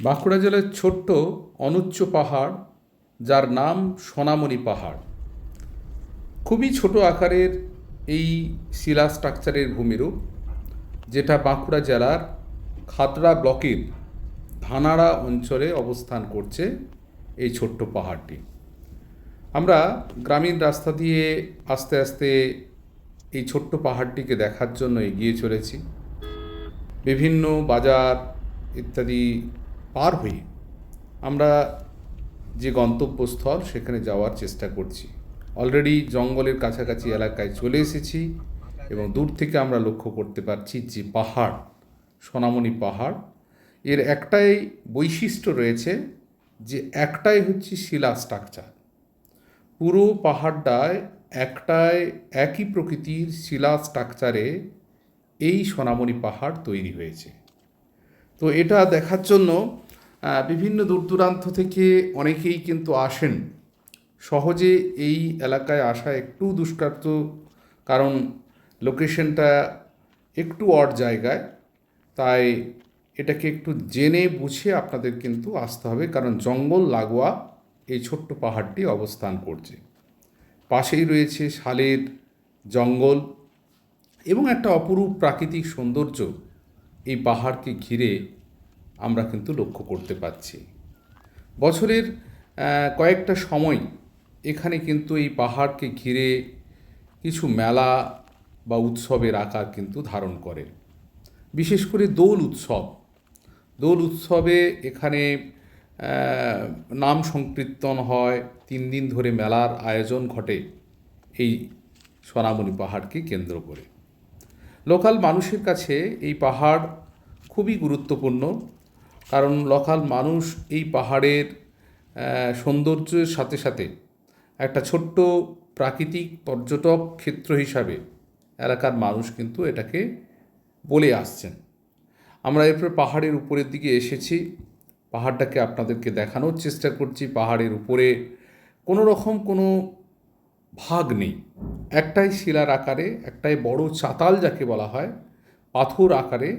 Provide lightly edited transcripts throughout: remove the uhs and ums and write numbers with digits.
বাঁকুড়া জেলার ছোট্ট অনুচ্চ পাহাড়, যার নাম সোনামণি পাহাড়। খুবই ছোট আকারের এই শিলা স্ট্রাকচারের ভূমিরূপ, যেটা বাঁকুড়া জেলার খাতড়া ব্লকের ধানাড়া অঞ্চলে অবস্থান করছে এই ছোট্ট পাহাড়টি। আমরা গ্রামীণ রাস্তা দিয়ে আস্তে আস্তে এই ছোট্ট পাহাড়টিকে দেখার জন্য এগিয়ে চলেছি। বিভিন্ন বাজার ইত্যাদি পার হয়ে আমরা যে গন্তব্যস্থল সেখানে যাওয়ার চেষ্টা করছি। অলরেডি জঙ্গলের কাছাকাছি এলাকায় চলে এসেছি এবং দূর থেকে আমরা লক্ষ্য করতে পারছি যে পাহাড়, সোনামণি পাহাড়, এর একটাই বৈশিষ্ট্য রয়েছে, যে একটাই হচ্ছে শিলা স্ট্রাকচার। পুরো পাহাড়টায় একই প্রকৃতির শিলা স্ট্রাকচারে এই সোনামণি পাহাড় তৈরি হয়েছে। তো এটা দেখার জন্য বিভিন্ন দূর দূরান্ত থেকে অনেকেই কিন্তু আসেন। সহজে এই এলাকায় আসা একটু দুষ্প্রাপ্য, কারণ লোকেশনটা একটু অড জায়গায়। তাই এটাকে একটু জেনে বুঝে আপনাদের কিন্তু আসতে হবে, কারণ জঙ্গল লাগোয়া এই ছোট্ট পাহাড়টি অবস্থান করছে। পাশেই রয়েছে শালের জঙ্গল এবং একটা অপরূপ প্রাকৃতিক সৌন্দর্য এই পাহাড়কে ঘিরে আমরা কিন্তু লক্ষ্য করতে পারছি। বছরের কয়েকটা সময় এখানে কিন্তু এই পাহাড়কে ঘিরে কিছু মেলা বা উৎসবের আকার কিন্তু ধারণ করে। বিশেষ করে দোল উৎসবে এখানে নাম সংকীর্তন হয়। 3 দিন ধরে মেলার আয়োজন ঘটে এই সোনামণি পাহাড়কে কেন্দ্র করে। লোকাল মানুষের কাছে এই পাহাড় খুবই গুরুত্বপূর্ণ, কারণ লোকাল মানুষ এই পাহাড়ের সৌন্দর্যের সাথে সাথে একটা ছোট্ট প্রাকৃতিক পর্যটক ক্ষেত্র হিসাবে এলাকার মানুষ কিন্তু এটাকে বলে আসছেন। আমরা এরপর পাহাড়ের উপরের দিকে এসেছি, পাহাড়টাকে আপনাদেরকে দেখানোর চেষ্টা করছি। পাহাড়ের উপরে কোনো রকম কোনো ভাগ নেই, একটাই শিলার আকারে, একটাই বড় চাতাল যাকে বলা হয়, পাথর আকারে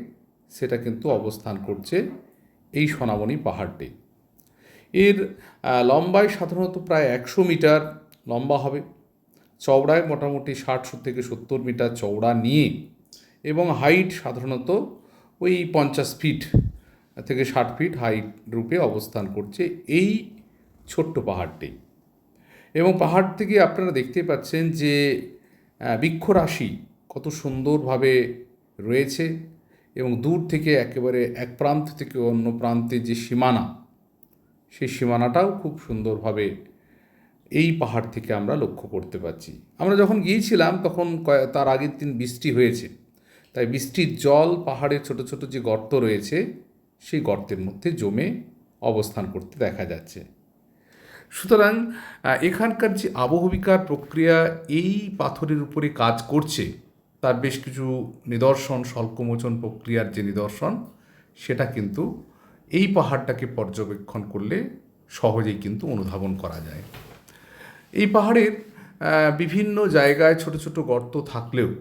সেটা কিন্তু অবস্থান করছে এই সোনামণি পাহাড়টি। এর লম্বায় সাধারণত প্রায় 100 মিটার লম্বা হবে, চওড়ায় মোটামুটি 60 থেকে 70 মিটার চওড়া নিয়ে, এবং হাইট সাধারণত ওই 50 ফিট থেকে 60 ফিট হাইট রূপে অবস্থান করছে এই ছোট্ট পাহাড়টি। এবং পাহাড় থেকে আপনারা দেখতে পাচ্ছেন যে বৃক্ষরাশি কত সুন্দরভাবে রয়েছে, এবং দূর থেকে একেবারে এক প্রান্ত থেকে অন্য প্রান্তে যে সীমানা, সেই সীমানাটাও খুব সুন্দরভাবে এই পাহাড় থেকে আমরা লক্ষ্য করতে পারছি। আমরা যখন গিয়েছিলাম তখন তার আগের দিন বৃষ্টি হয়েছে, তাই বৃষ্টির জল পাহাড়ের ছোট ছোট যে গর্ত রয়েছে সেই গর্তের মধ্যে জমে অবস্থান করতে দেখা যাচ্ছে। সুতরাং এখানকার যে আবহবিকার প্রক্রিয়া এই পাথরের উপরে কাজ করছে, তার বেশ কিছু নিদর্শন, স্বল্পমোচন প্রক্রিয়ার যে নিদর্শন, সেটা কিন্তু এই পাহাড়টাকে পর্যবেক্ষণ করলে সহজেই কিন্তু অনুধাবন করা যায়। এই পাহাড়ের বিভিন্ন জায়গায় ছোট ছোট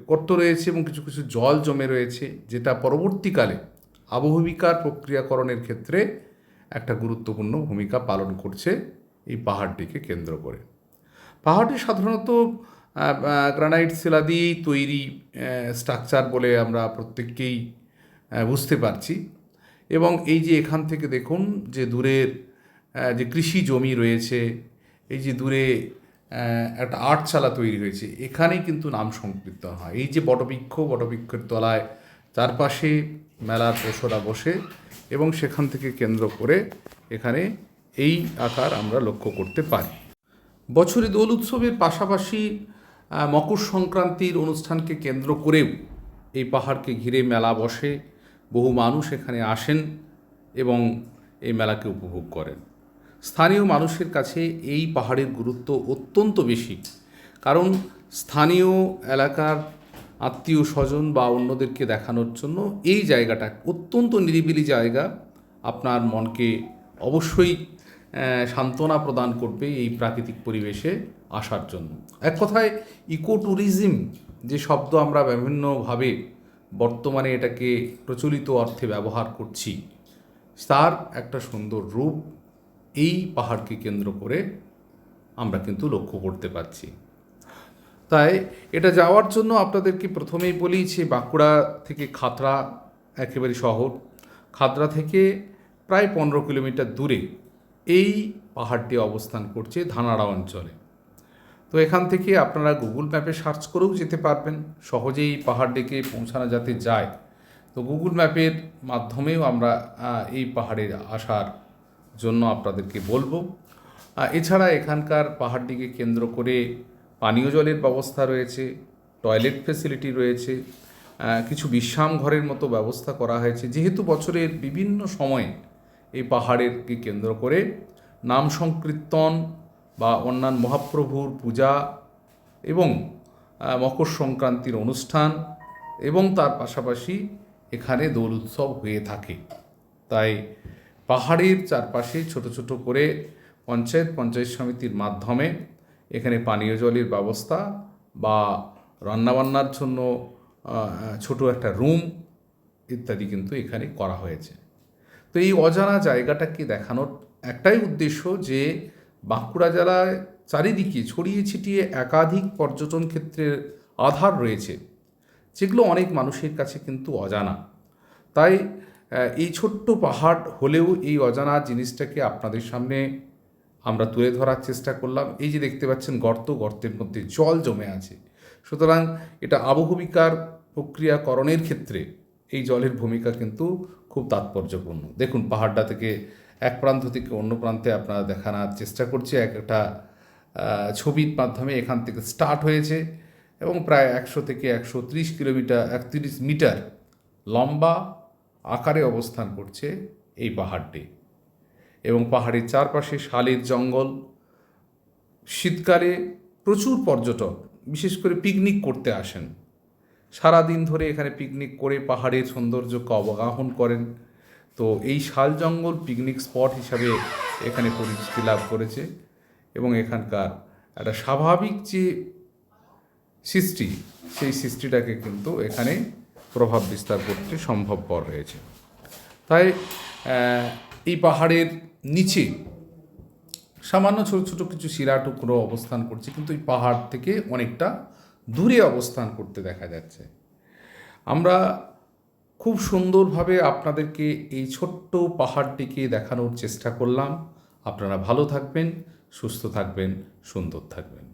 গর্ত রয়েছে এবং কিছু কিছু জল জমে রয়েছে, যেটা পরবর্তীকালে আবহবিকার প্রক্রিয়াকরণের ক্ষেত্রে একটা গুরুত্বপূর্ণ ভূমিকা পালন করছে এই পাহাড়টিকে কেন্দ্র করে। পাহাড়টি সাধারণত গ্রানাইট শিলা দিয়েই তৈরি স্ট্রাকচার বলে আমরা প্রত্যেককেই বুঝতে পারছি। এবং এই যে এখান থেকে দেখুন যে দূরের যে কৃষি জমি রয়েছে, এই যে দূরে একটা আটচালা তৈরি হয়েছে, এখানেই কিন্তু নাম সংকীর্তন হয়। এই যে বটবৃক্ষের তলায় চারপাশে মেলার পশরা বসে, এবং সেখান থেকে কেন্দ্র করে এখানে এই আকার আমরা লক্ষ্য করতে পারি। বছরে দোল উৎসবের পাশাপাশি মকর সংক্রান্তির অনুষ্ঠানকে কেন্দ্র করেও এই পাহাড়কে ঘিরে মেলা বসে। বহু মানুষ এখানে আসেন এবং এই মেলাকে উপভোগ করেন। স্থানীয় মানুষের কাছে এই পাহাড়ের গুরুত্ব অত্যন্ত বেশি, কারণ স্থানীয় এলাকার আত্মীয় স্বজন বা অন্যদেরকে দেখানোর জন্য এই জায়গাটা অত্যন্ত নিরিবিলি জায়গা, আপনার মনকে অবশ্যই সান্ত্বনা প্রদান করবে এই প্রাকৃতিক পরিবেশে আসার জন্য। এক কথায় ইকো ট্যুরিজম যে শব্দ আমরা বিভিন্নভাবে বর্তমানে এটাকে প্রচলিত অর্থে ব্যবহার করছি, তার একটা সুন্দর রূপ এই পাহাড়কে কেন্দ্র করে আমরা কিন্তু লক্ষ্য করতে পারছি। তাই এটা যাওয়ার জন্য আপনাদেরকে প্রথমেই বলি যে বাঁকুড়া থেকে খাতড়া একেবারে শহর, খাতড়া থেকে প্রায় 15 কিলোমিটার দূরে এই পাহাড়টি অবস্থান করছে ধানাড়া অঞ্চলে। তো এখান থেকে আপনারা গুগল ম্যাপে সার্চ করেও যেতে পারবেন, সহজেই পাহাড়টিকে পৌঁছানো যাতে যায়। তো গুগল ম্যাপের মাধ্যমেও আমরা এই পাহাড়ে আসার জন্য আপনাদেরকে বলবো। এছাড়া এখানকার পাহাড়টিকে কেন্দ্র করে পানীয় জলের ব্যবস্থা রয়েছে, টয়লেট ফেসিলিটি রয়েছে, কিছু বিশ্রাম ঘরের মতো ব্যবস্থা করা হয়েছে। যেহেতু বছরের বিভিন্ন সময়ে এই পাহাড়েরকে কেন্দ্র করে নাম সংকীর্তন বা অন্যান্য মহাপ্রভুর পূজা এবং মকর সংক্রান্তির অনুষ্ঠান এবং তার পাশাপাশি এখানে দোল উৎসব হয়ে থাকে। তাই পাহাড়ের চারপাশে ছোট ছোট করে পঞ্চায়েত সমিতির মাধ্যমে এখানে পানীয় জলের ব্যবস্থা বা রান্নাবান্নার জন্য ছোট একটা রুম ইত্যাদি কিন্তু এখানে করা হয়েছে। তো এই অজানা জায়গাটাকে দেখানোর একটাই উদ্দেশ্য যে বাঁকুড়া জেলায় চারিদিকে ছড়িয়ে ছিটিয়ে একাধিক পর্যটন ক্ষেত্রের আধার রয়েছে, যেগুলো অনেক মানুষের কাছে কিন্তু অজানা। তাই এই ছোট্ট পাহাড় হলেও এই অজানা জিনিসটাকে আপনাদের সামনে আমরা তুলে ধরার চেষ্টা করলাম। এই যে দেখতে পাচ্ছেন গর্তের মধ্যে জল জমে আছে, সুতরাং এটা আবহবিকার প্রক্রিয়াকরণের ক্ষেত্রে এই জলের ভূমিকা কিন্তু খুব তাৎপর্যপূর্ণ। দেখুন পাহাড়টা থেকে এক প্রান্ত থেকে অন্য প্রান্তে আপনারা দেখানোর চেষ্টা করছি, একটা ছবির মাধ্যমে এখান থেকে স্টার্ট হয়েছে এবং প্রায় 100 থেকে 130 কিলোমিটার 31 মিটার লম্বা আকারে অবস্থান করছে এই পাহাড়টি। এবং পাহাড়ের চারপাশে শালের জঙ্গল। শীতকালে প্রচুর পর্যটক বিশেষ করে পিকনিক করতে আসেন, সারাদিন ধরে এখানে পিকনিক করে পাহাড়ের সৌন্দর্যকে অবগাহন করেন। তো এই শাল জঙ্গল পিকনিক স্পট হিসাবে এখানে পরিচিতি লাভ করেছে এবং এখানকার একটা স্বাভাবিক যে সৃষ্টি, সেই সৃষ্টিটাকে কিন্তু এখানে প্রভাব বিস্তার করতে সম্ভবপর হয়েছে। তাই এই পাহাড়ের নিচে সামান্য ছোট ছোট কিছু শিলা টুকরো অবস্থান করছে, কিন্তু এই পাহাড় থেকে অনেকটা দূরে অবস্থান করতে দেখা যাচ্ছে। আমরা খুব সুন্দরভাবে আপনাদেরকে এই ছোট্ট পাহাড়টিকে দেখানোর চেষ্টা করলাম। আপনারা ভালো থাকবেন, সুস্থ থাকবেন, সুন্দর থাকবেন।